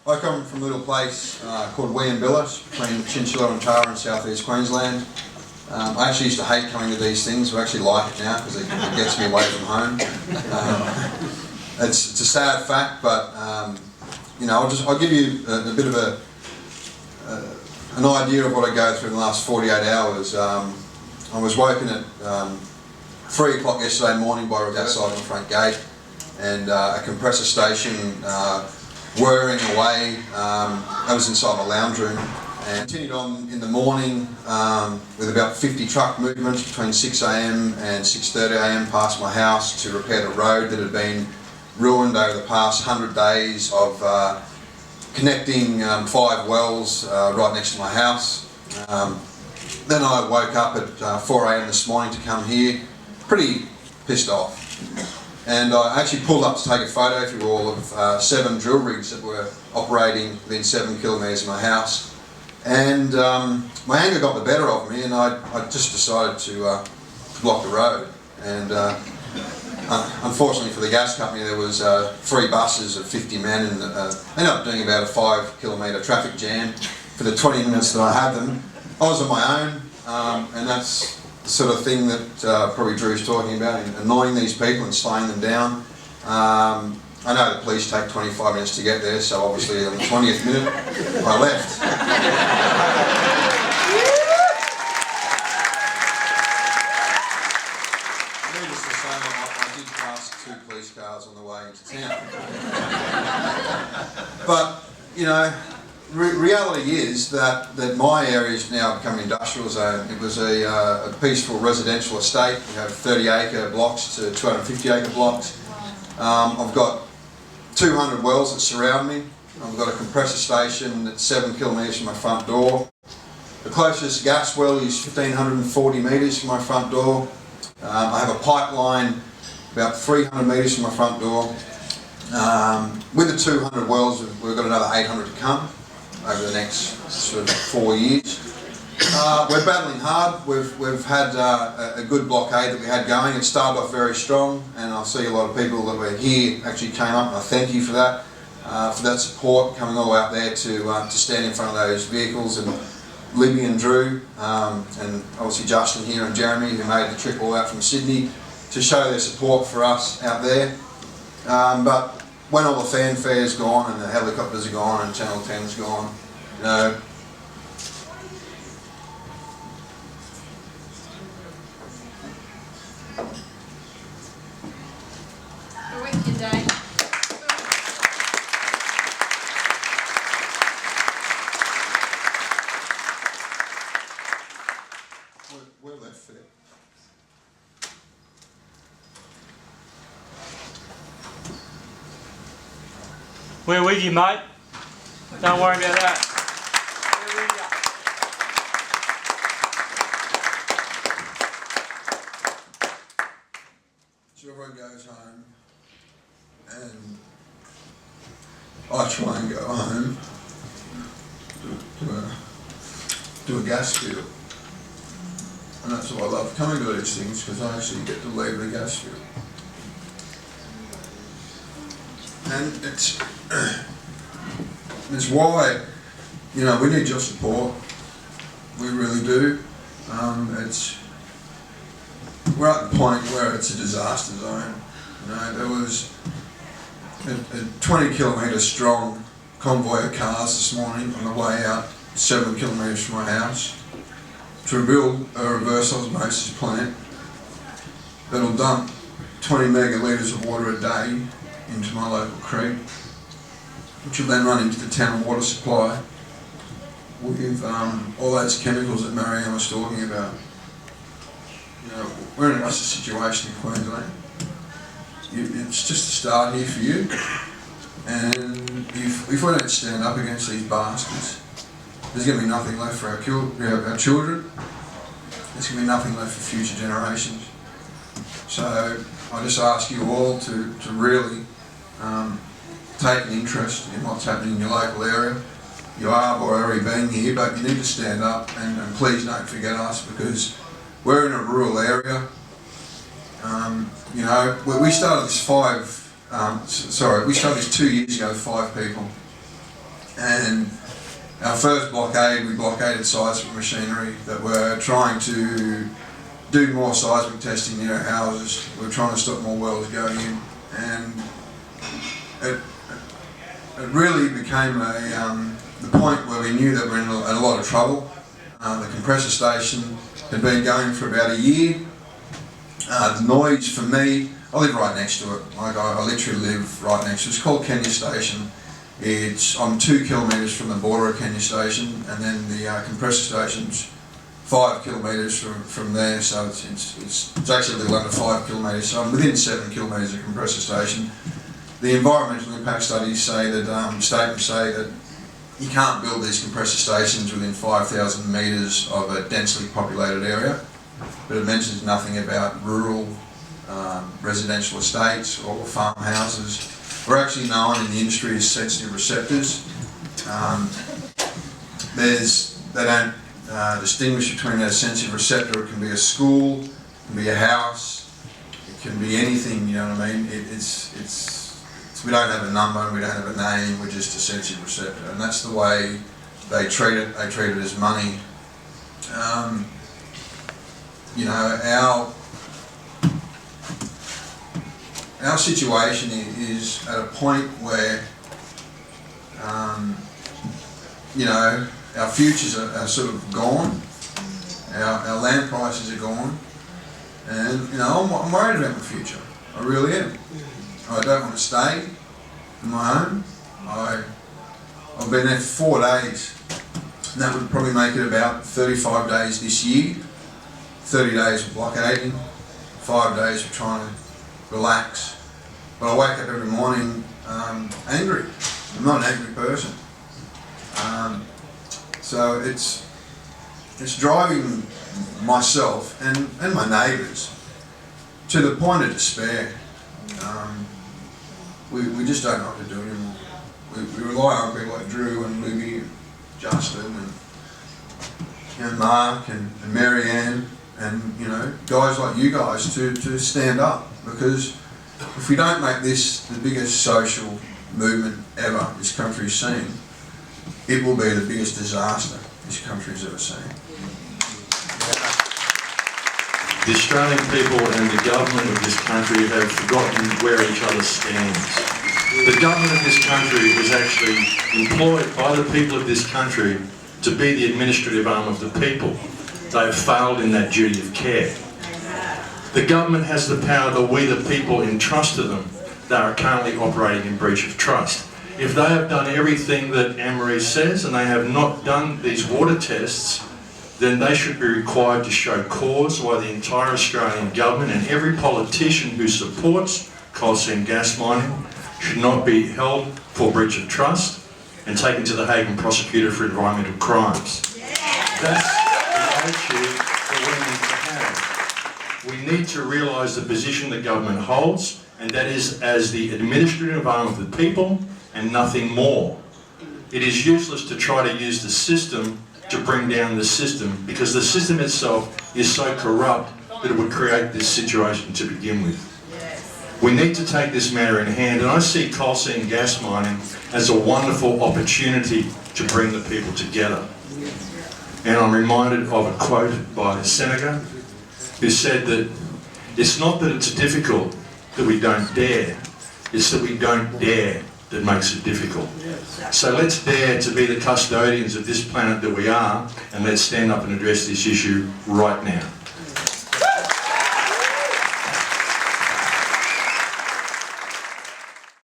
I come from a little place called Weehambillis, between Chinchilla and Tara in southeast Queensland. I actually used to hate coming to these things, but I actually like it now because it gets me away from home. It's a sad fact, but you know, I'll give you a bit of an idea of what I go through in the last 48 hours. I was woken at 3 o'clock yesterday morning by outside on the front gate, and a compressor station whirring away. I was inside my lounge room, and continued on in the morning with about 50 truck movements between 6 a.m. and 6:30 a.m. past my house to repair the road that had been ruined over the past 100 days of connecting 5 wells right next to my house. Then I woke up at 4 a.m. this morning to come here, pretty pissed off. And I actually pulled up to take a photo, if you will, of 7 drill rigs that were operating within 7 kilometres of my house. And my anger got the better of me, and I just decided to block the road. And unfortunately for the gas company, there was 3 buses of 50 men, and ended up doing about a 5 kilometre traffic jam for the 20 minutes that I had them. I was on my own, and that's the sort of thing that probably Drew's talking about, annoying these people and slowing them down. I know the police take 25 minutes to get there, so obviously on the 20th minute I left. Needless to say, I did pass 2 police cars on the way into town. But, you know, reality is that my area is now become an industrial zone. It was a peaceful residential estate. We have 30-acre blocks to 250-acre blocks. I've got 200 wells that surround me. I've got a compressor station that's 7 kilometres from my front door. The closest gas well is 1,540 metres from my front door. I have a pipeline about 300 metres from my front door. With the 200 wells, we've got another 800 to come over the next sort of 4 years. We're battling hard. We've had a good blockade that we had going. It started off very strong, and I see a lot of people that were here actually came up, and I thank you for that support, coming all out there to stand in front of those vehicles, and Libby and Drew, and obviously Justin here and Jeremy, who made the trip all out from Sydney to show their support for us out there. But when all the fanfare's gone and the helicopters are gone and Channel 10's gone, you know, we're with you, Dayne. we're left fair. We're with you, mate. Don't worry about that. We're with you. So everyone goes home, and I try and go home to a gas field. And that's why I love coming to these things, because I actually get to leave the gas field. And it's why, you know, we need your support. We really do. We're at the point where it's a disaster zone. You know, there was a 20 kilometre strong convoy of cars this morning on the way out 7 kilometres from my house to build a reverse osmosis plant that'll dump 20 megalitres of water a day into my local creek, which will then run into the town water supply with all those chemicals that Marianne was talking about. You know, we're in a situation in Queensland. It's just a start here for you, and if we don't stand up against these bastards, there's going to be nothing left for our children. There's going to be nothing left for future generations. So I just ask you all to really take an interest in what's happening in your local area. You are already being here, but you need to stand up, and please don't forget us, because we're in a rural area. You know, we started this 2 years ago with 5 people. And our first blockade, we blockaded seismic machinery that were trying to do more seismic testing near our houses. We were trying to stop more wells going in, and it really became the point where we knew that we were in a lot of trouble. The compressor station had been going for about a year. The noise for me, I live right next to it. Like I literally live right next to it. It's called Kenya Station. I'm 2 kilometres from the border of Kenya Station, and then the compressor station's 5 kilometres from there, so it's actually a little under 5 kilometres, so I'm within 7 kilometres of the compressor station. The environmental impact studies say that, statements say that you can't build these compressor stations within 5,000 metres of a densely populated area, but it mentions nothing about rural residential estates or farmhouses. We're actually known in the industry as sensitive receptors. They don't distinguish between a sensitive receptor. It can be a school, it can be a house, it can be anything, you know what I mean? We don't have a number, we don't have a name, we're just a sensitive receptor, and that's the way they treat it. They treat it as money. You know, our situation is at a point where, you know, our futures are sort of gone. Our land prices are gone, and you know, I'm worried about my future. I really am. I don't want to stay in my home. I've been there for 4 days, and that would probably make it about 35 days this year. 30 days of blockading, 5 days of trying to relax. But I wake up every morning angry. I'm not an angry person. So it's driving myself and my neighbours to the point of despair. We just don't know what to do anymore. We rely on people like Drew and Luby and Justin and Mark and Mary Ann and, you know, guys like you guys to stand up, because if we don't make this the biggest social movement ever this country's seen, it will be the biggest disaster this country's ever seen. The Australian people and the government of this country have forgotten where each other stands. The government of this country is actually employed by the people of this country to be the administrative arm of the people. They have failed in that duty of care. The government has the power that we, the people, entrust to them. They are currently operating in breach of trust. If they have done everything that Anne-Marie says and they have not done these water tests, then they should be required to show cause why the entire Australian government and every politician who supports coal seam gas mining should not be held for breach of trust and taken to the Hague and prosecuted for environmental crimes. That's the attitude that we need to have. We need to realise the position the government holds, and that is as the administrative arm of the people and nothing more. It is useless to try to use the system to bring down the system, because the system itself is so corrupt that it would create this situation to begin with. We need to take this matter in hand, and I see coal seam gas mining as a wonderful opportunity to bring the people together. And I'm reminded of a quote by Seneca, who said that it's not that it's difficult that we don't dare, it's that we don't dare that makes it difficult. So let's dare to be the custodians of this planet that we are, and let's stand up and address this issue right now.